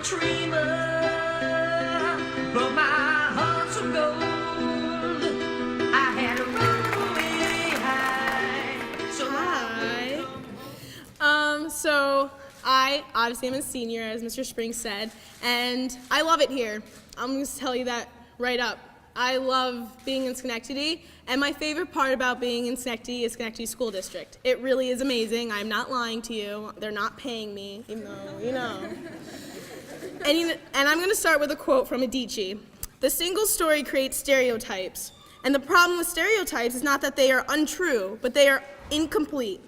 dreamer, but my heart's of gold. I had a runaway high. So Hi. So I obviously am a senior, as Mr. Springs said, and I love it here. I'm going to tell you that right up. I love being in Schenectady, and my favorite part about being in Schenectady is Schenectady School District. It really is amazing. I'm not lying to you. They're not paying me, even though, you know. And I'm going to start with a quote from Adichie. The single story creates stereotypes, and the problem with stereotypes is not that they are untrue, but they are incomplete.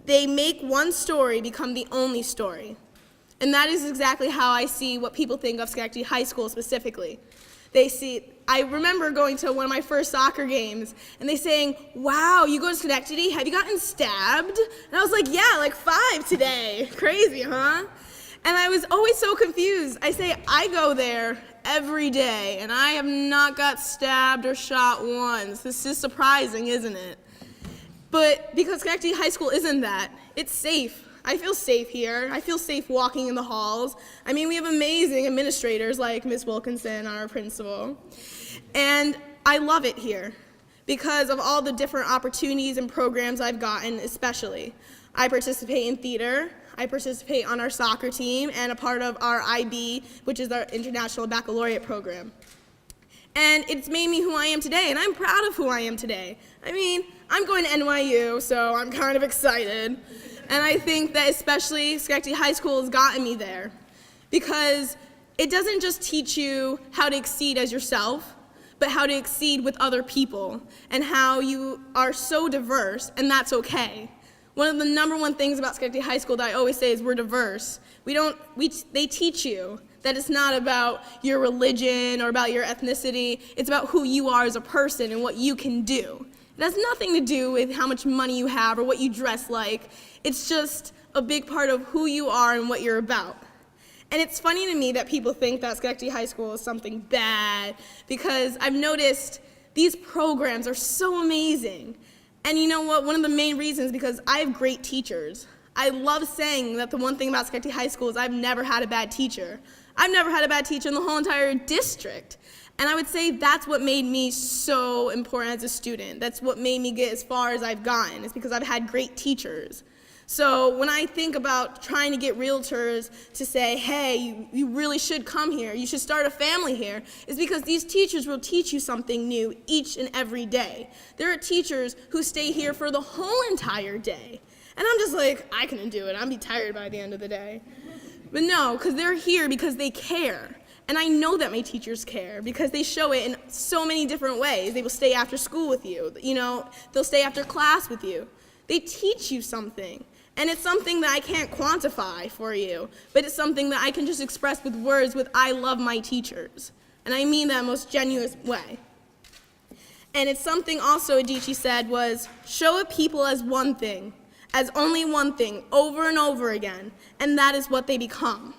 They make one story become the only story. And that is exactly how I see what people think of Schenectady High School specifically. I remember going to one of my first soccer games, and they saying, wow, you go to Schenectady? Have you gotten stabbed? And I was like, yeah, like 5 today. Crazy, huh? And I was always so confused. I say, I go there every day, and I have not got stabbed or shot once. This is surprising, isn't it? But because Schenectady High School isn't that, it's safe. I feel safe here. I feel safe walking in the halls. I mean, we have amazing administrators like Ms. Wilkinson, our principal. And I love it here because of all the different opportunities and programs I've gotten, especially. I participate in theater. I participate on our soccer team and a part of our IB, which is our International Baccalaureate program. And it's made me who I am today, and I'm proud of who I am today. I mean, I'm going to NYU, so I'm kind of excited. And I think that especially Schenectady High School has gotten me there because it doesn't just teach you how to exceed as yourself, but how to exceed with other people and how you are so diverse, and that's okay. One of the number one things about Schenectady High School that I always say is we're diverse. They teach you that it's not about your religion or about your ethnicity. It's about who you are as a person and what you can do. It has nothing to do with how much money you have or what you dress like. It's just a big part of who you are and what you're about. And it's funny to me that people think that Schenectady High School is something bad because I've noticed these programs are so amazing. And you know what? One of the main reasons is because I have great teachers. I love saying that the one thing about Schenectady High School is I've never had a bad teacher. I've never had a bad teacher in the whole entire district. And I would say that's what made me so important as a student. That's what made me get as far as I've gotten. It's because I've had great teachers. So when I think about trying to get realtors to say, hey, you really should come here, you should start a family here, it's because these teachers will teach you something new each and every day. There are teachers who stay here for the whole entire day. And I'm just like, I couldn't do it. I'd be tired by the end of the day. But no, because they're here because they care. And I know that my teachers care because they show it in so many different ways. They will stay after school with you. They'll stay after class with you. They teach you something. And it's something that I can't quantify for you, but it's something that I can just express with words with I love my teachers. And I mean that in the most genuine way. And it's something also Adichie said was, show a people as one thing, as only one thing, over and over again, and that is what they become.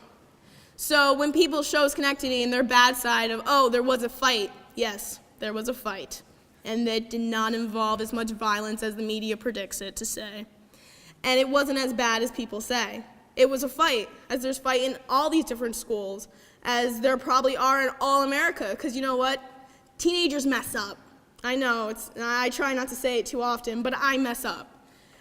So when people show Schenectady and their bad side of, oh, there was a fight, yes, there was a fight. And it did not involve as much violence as the media predicts it to say. And it wasn't as bad as people say. It was a fight, as there's fight in all these different schools, as there probably are in all America, because you know what? Teenagers mess up. I know, I try not to say it too often, but I mess up,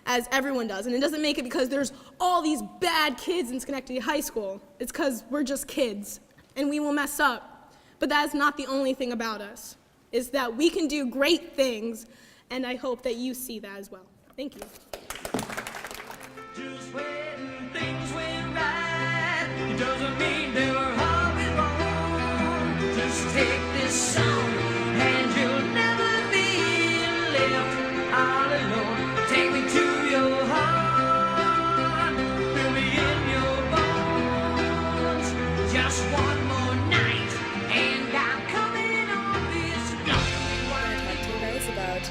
as everyone does. And it doesn't make it because there's all these bad kids in Schenectady High School. It's because we're just kids, and we will mess up. But that is not the only thing about us, is that we can do great things, and I hope that you see that as well. Thank you. Just when things went right, it doesn't mean they were always wrong. Just take this song, and you'll never be left all alone. Take me to your heart, fill me in your bones. Just one more night, and I'm coming on this night. I want to talk to you guys about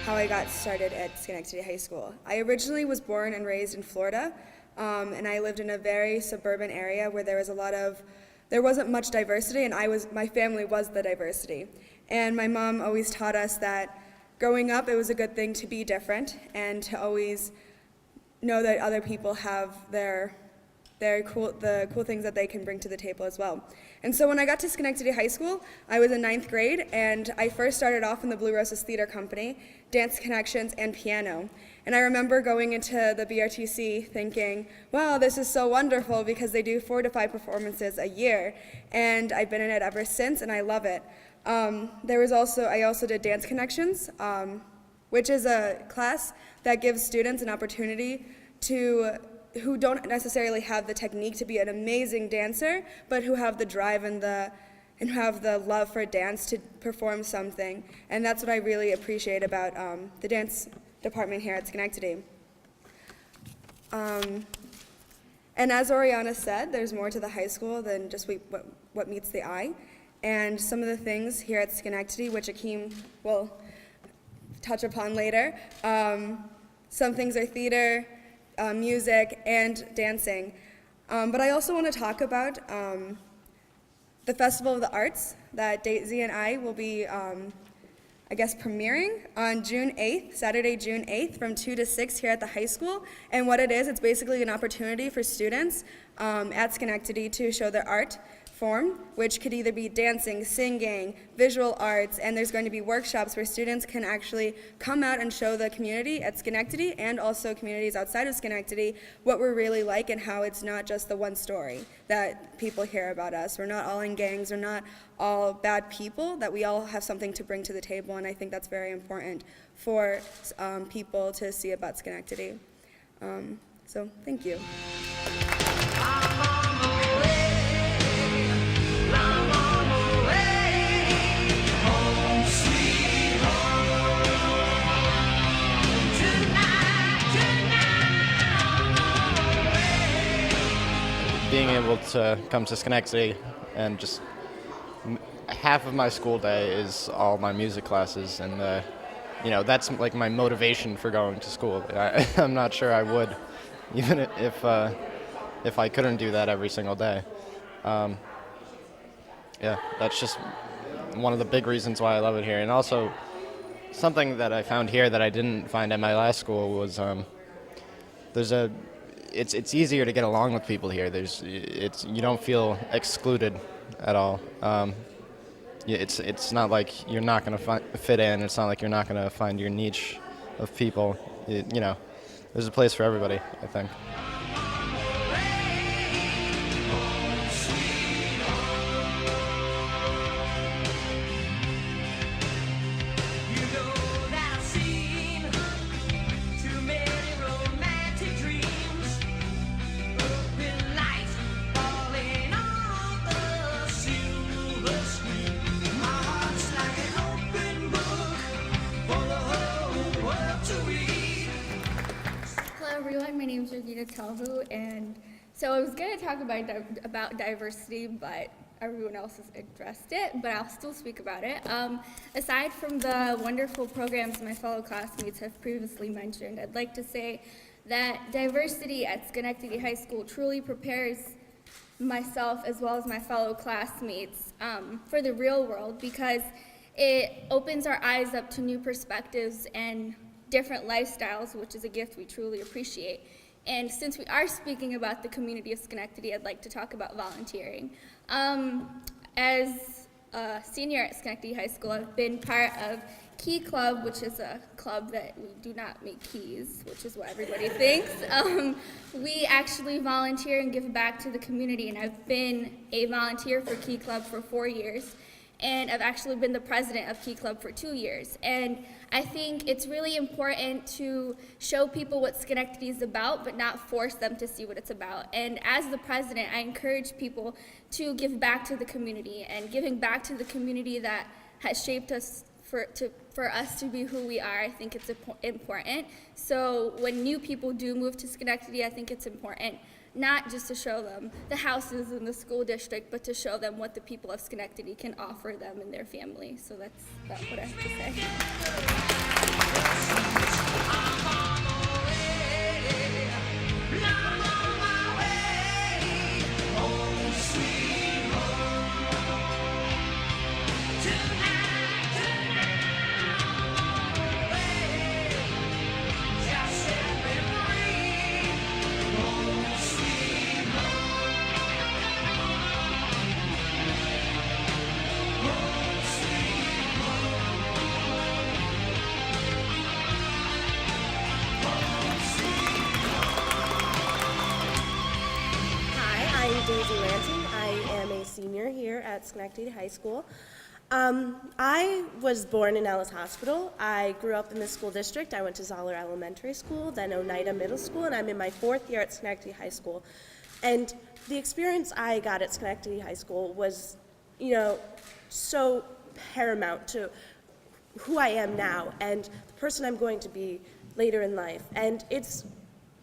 how I got started at Schenectady High School. I originally was born and raised in Florida, and I lived in a very suburban area where there wasn't much diversity, and my family was the diversity. And my mom always taught us that growing up, it was a good thing to be different and to always know that other people have their the cool things that they can bring to the table as well. And so when I got to Schenectady High School, I was in 9th grade, and I first started off in the Blue Roses Theater Company, Dance Connections, and piano. And I remember going into the BRTC thinking, wow, this is so wonderful, because they do 4 to 5 performances a year, and I've been in it ever since, and I love it. I also did Dance Connections, which is a class that gives students an opportunity who don't necessarily have the technique to be an amazing dancer, but who have the drive and have the love for dance to perform something. And that's what I really appreciate about the dance department here at Schenectady. And as Oriana said, there's more to the high school than just what meets the eye. And some of the things here at Schenectady, which H.O.M.E. will touch upon later, some things are theater, music, and dancing. But I also want to talk about the Festival of the Arts that Daisy and I will be, premiering on June 8th, Saturday, June 8th, from 2 to 6 here at the high school. And what it is, it's basically an opportunity for students at Schenectady to show their art form, which could either be dancing, singing, visual arts, and there's going to be workshops where students can actually come out and show the community at Schenectady and also communities outside of Schenectady what we're really like and how it's not just the one story that people hear about us. We're not all in gangs, we're not all bad people, that we all have something to bring to the table, and I think that's very important for people to see about Schenectady. So thank you. Being able to come to Schenectady and just half of my school day is all my music classes, and that's like my motivation for going to school. I'm not sure I would, even if I couldn't do that every single day. That's just one of the big reasons why I love it here. And also, something that I found here that I didn't find at my last school was it's easier to get along with people here. You don't feel excluded at all. It's not like you're not going to fit in. It's not like you're not going to find your niche of people. There's a place for everybody, I think. And so I was going to talk about diversity, but everyone else has addressed it, but I'll still speak about it. Aside from the wonderful programs my fellow classmates have previously mentioned, I'd like to say that diversity at Schenectady High School truly prepares myself as well as my fellow classmates for the real world, because it opens our eyes up to new perspectives and different lifestyles, which is a gift we truly appreciate. And since we are speaking about the community of Schenectady, I'd like to talk about volunteering. As a senior at Schenectady High School, I've been part of Key Club, which is a club that we do not make keys, which is what everybody thinks. We actually volunteer and give back to the community, and I've been a volunteer for Key Club for 4 years. And I've actually been the president of Key Club for 2 years. And I think it's really important to show people what Schenectady is about, but not force them to see what it's about. And as the president, I encourage people to give back to the community, and giving back to the community that has shaped us for us to be who we are. I think it's important. So when new people do move to Schenectady, I think it's important not just to show them the houses in the school district, but to show them what the people of Schenectady can offer them and their family. So that's what I have to say. senior here at Schenectady High School. I was born in Ellis Hospital. I grew up in the school district. I went to Zoller Elementary School, then Oneida Middle School, and I'm in my 4th year at Schenectady High School. And the experience I got at Schenectady High School was, so paramount to who I am now and the person I'm going to be later in life. And it's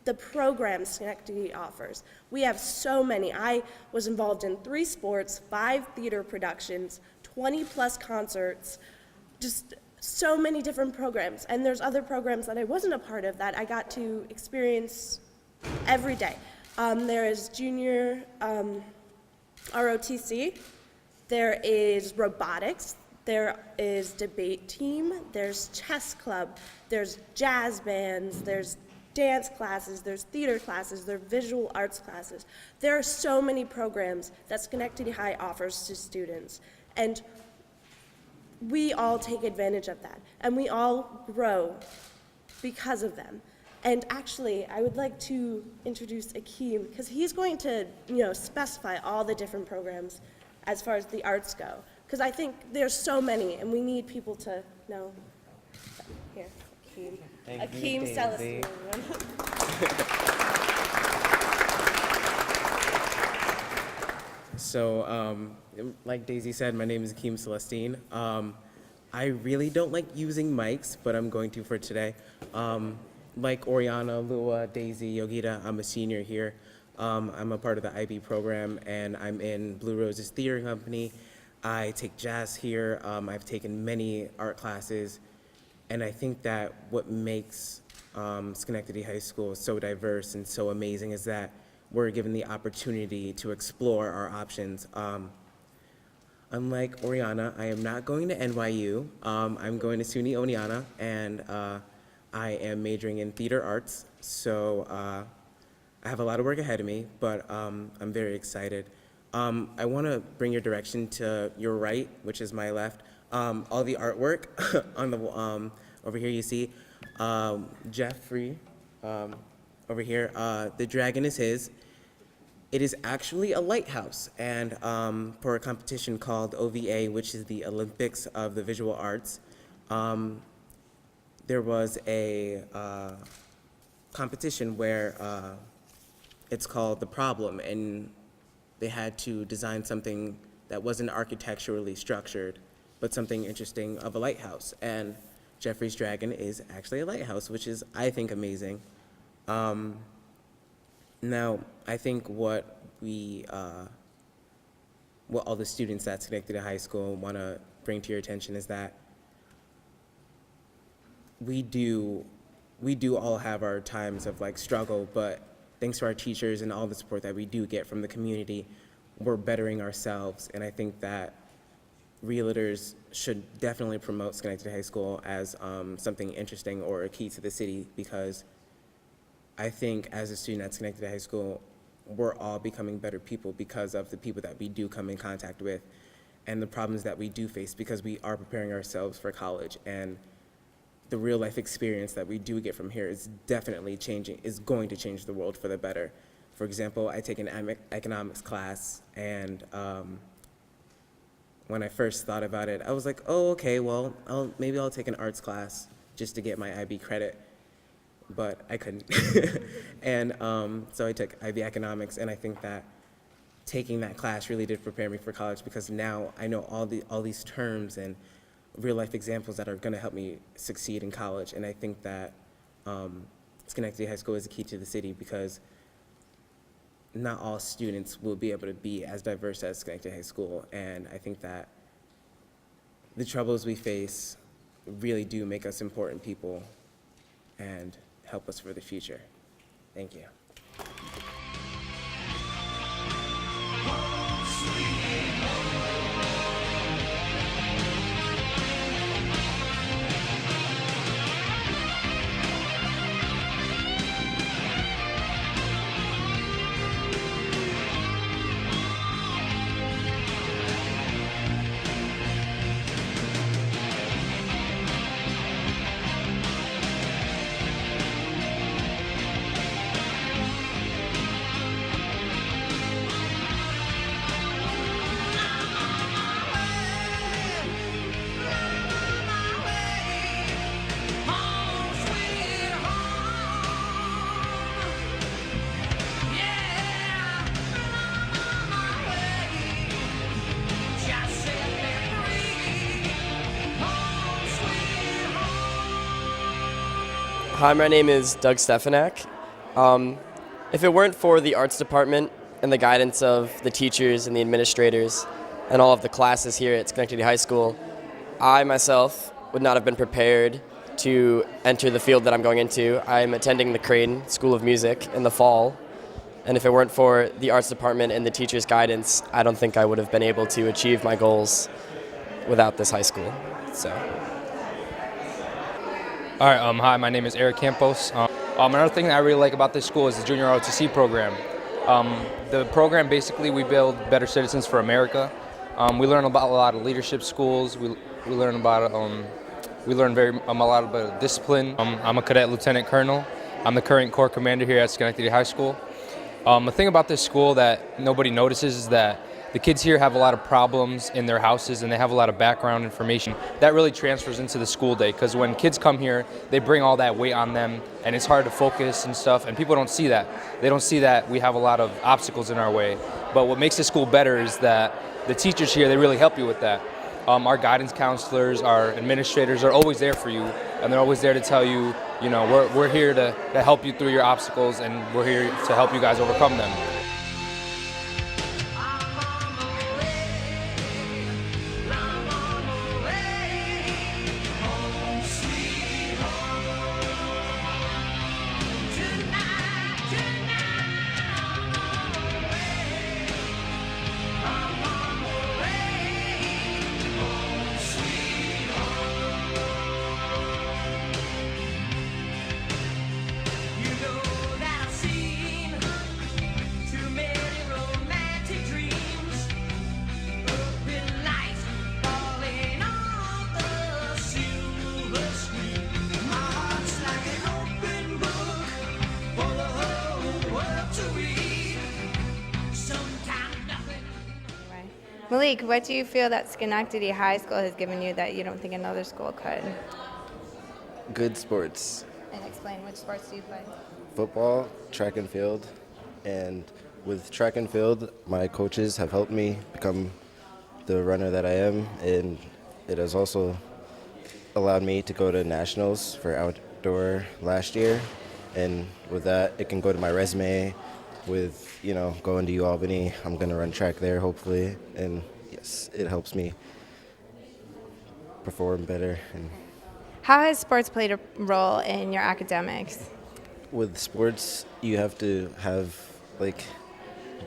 the programs Schenectady offers. We have so many. I was involved in 3 sports, 5 theater productions, 20 plus concerts, just so many different programs. And there's other programs that I wasn't a part of that I got to experience every day. There is junior ROTC, there is robotics, there is debate team, there's chess club, there's jazz bands, there's dance classes, there's theater classes, there's visual arts classes. There are so many programs that Schenectady High offers to students, and we all take advantage of that, and we all grow because of them. And actually, I would like to introduce Akeem, because he's going to, specify all the different programs as far as the arts go, because I think there's so many, and we need people to know. Here, Akeem. Akeem Celestine. So, like Daisy said, my name is H.O.M.E.S Celestine. I really don't like using mics, but I'm going to for today. Like Oriana, Lua, Daisy, Yogita, I'm a senior here. I'm a part of the IB program, and I'm in Blue Roses Theater Company. I take jazz here. I've taken many art classes, and I think that what makes Schenectady High School so diverse and so amazing is that we're given the opportunity to explore our options. Unlike Oriana, I am not going to NYU. I'm going to SUNY Oneonta, and I am majoring in theater arts, so I have a lot of work ahead of me, but I'm very excited. I want to bring your direction to your right, which is my left. All the artwork on the over here you see Jeffrey over here. The dragon is his. It is actually a lighthouse, and for a competition called OVA, which is the Olympics of the Visual Arts. There was a competition where it's called The Problem, and they had to design something that wasn't architecturally structured, but something interesting of a lighthouse. And Jeffrey's dragon is actually a lighthouse, which is, I think, amazing. Now, I think what all the students at Schenectady High School want to bring to your attention is that we do all have our times of struggle, but thanks to our teachers and all the support that we do get from the community, we're bettering ourselves. And I think that realtors should definitely promote Schenectady High School as something interesting or a key to the city, because I think as a student at Schenectady High School, we're all becoming better people because of the people that we do come in contact with and the problems that we do face, because we are preparing ourselves for college. And the real life experience that we do get from here is definitely going to change the world for the better. For example, I take an economics class, and when I first thought about it, I was like, oh, okay, well, maybe I'll take an arts class just to get my IB credit, but I couldn't. And so I took IB economics, and I think that taking that class really did prepare me for college, because now I know all these terms and real life examples that are going to help me succeed in college. And I think that Schenectady High School is a key to the city, because not all students will be able to be as diverse as Schenectady High School. And I think that the troubles we face really do make us important people and help us for the future. Thank you. Hi, my name is Doug Stefanak. If it weren't for the arts department and the guidance of the teachers and the administrators and all of the classes here at Schenectady High School, I myself would not have been prepared to enter the field that I'm going into. I'm attending the Creighton School of Music in the fall, and if it weren't for the arts department and the teachers' guidance, I don't think I would have been able to achieve my goals without this high school. So. All right, hi, my name is Eric Campos. Another thing that I really like about this school is the Junior ROTC program. The program, basically, we build better citizens for America. We learn about a lot of leadership skills. We learn about a lot about discipline. I'm a cadet lieutenant colonel. I'm the current corps commander here at Schenectady High School. The thing about this school that nobody notices is that the kids here have a lot of problems in their houses and they have a lot of background information. That really transfers into the school day because when kids come here, they bring all that weight on them and it's hard to focus and stuff, and people don't see that. They don't see that we have a lot of obstacles in our way. But what makes the school better is that the teachers here, they really help you with that. Our guidance counselors, our administrators are always there for you, and they're always there to tell you, we're here to help you through your obstacles, and we're here to help you guys overcome them. Malik, what do you feel that Schenectady High School has given you that you don't think another school could? Good sports. And explain, which sports do you play? Football, track and field. And with track and field, my coaches have helped me become the runner that I am. And it has also allowed me to go to nationals for outdoor last year. And with that, it can go to my resume. With, going to U-Albany, I'm going to run track there, hopefully. And yes, it helps me perform better. And How has sports played a role in your academics? with sports, you have to have,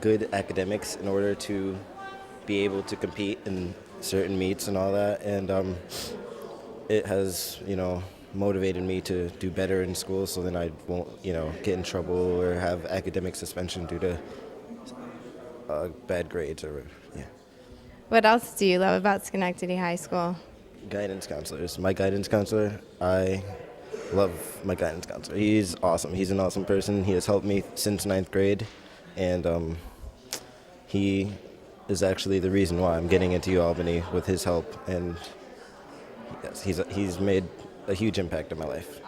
good academics in order to be able to compete in certain meets and all that. And it has, motivated me to do better in school so then I won't, get in trouble or have academic suspension due to bad grades or, yeah. What else do you love about Schenectady High School? Guidance counselors. My guidance counselor, I love my guidance counselor. He's awesome. He's an awesome person. He has helped me since 9th grade, and he is actually the reason why I'm getting into U-Albany with his help, and yes, he's made a huge impact in my life.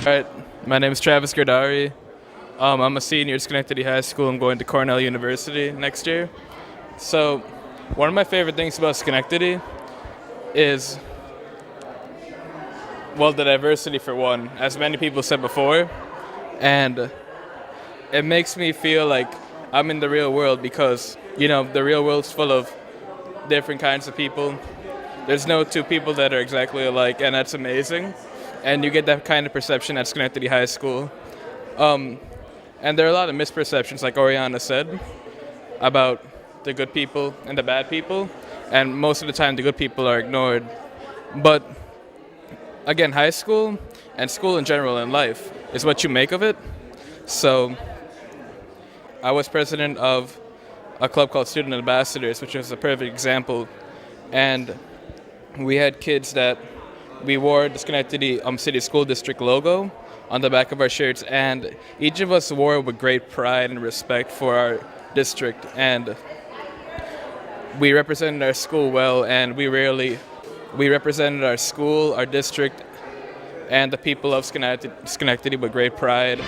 All right, my name is Travis Gardari. I'm a senior at Schenectady High School. I'm going to Cornell University next year. So one of my favorite things about Schenectady is, well, the diversity for one, as many people said before. And it makes me feel like I'm in the real world because, the real world's full of different kinds of people. There's no two people that are exactly alike, and that's amazing. And you get that kind of perception at Schenectady High School. And there are a lot of misperceptions, like Oriana said, about the good people and the bad people, and most of the time the good people are ignored. But again, high school and school in general in life is what you make of it. So I was president of a club called Student Ambassadors, which was a perfect example. And we had kids that we wore the Schenectady City School District logo on the back of our shirts, and each of us wore it with great pride and respect for our district. And we represented our school well, and we represented our school, our district, and the people of Schenectady with great pride.